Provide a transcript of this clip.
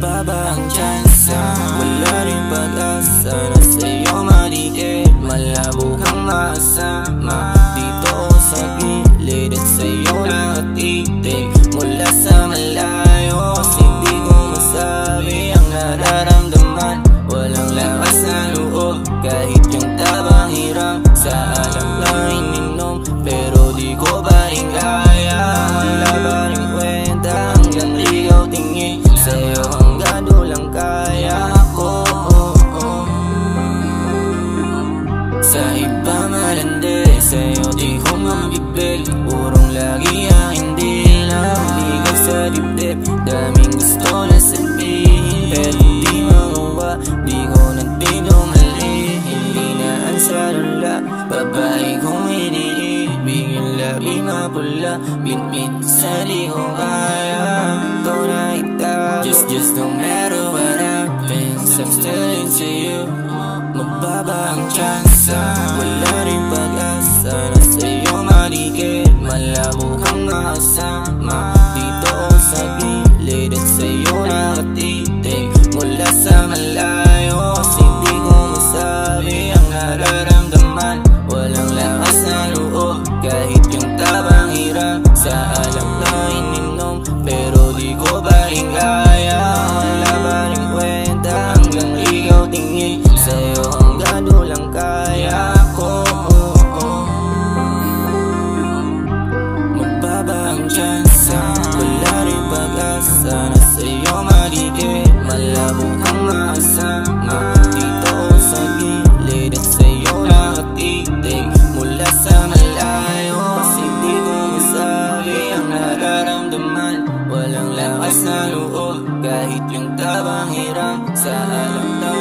Mababa ang tsansa, wala rin pag-asa na sa'yo maligid, malabo kang masama dito sa gilid at sa'yo nakatitig mula sa malayo. Hindi ko masabi ang nararamdaman, walang lakas na loob kahit yung tabang hiram. Sa alam lang ininom pero di ko pa rin kaya, wala pa rin kwenta hanggang ikaw tingin sa'yo hanggang dulang kaya ko. Sa iba malandi, sa'yo di ko mabibig, purong lagi ang hindi lang ligaw sa dibdib. Daming gusto na sabihin pero di magawa, di ko na pinumali, hindi na ang salula. Babae kong iniibig, yung labi mapula, bitbit sa di ko kaya. Ikaw na itago, just no matter what happens, I'm still into you. Mababa ang tsansa, wala rin pag-asa na sa'yo maligid, malabo kang makasama dito sa gilid at sa'yo nakatitig mula sa malayo. Hindi ko masabi ang nararamdaman, walang lakas na loob kahit yung tabang hirap. Sa alam na ininom pero di ko pa rin kaya, wala pa rin kwenta hanggang ikaw tingin sa'yo hanggang dulang kaya ko. Mababa ang tsansa, wala rin pag-asa na sa'yo maligid, malabo kang makasama dito sa gilid at sa'yo nakatitig mula sa malayo. Hindi ko masabi ang nararamdaman, walang lakas na loob kahit yung tabang hiram. Sa alam na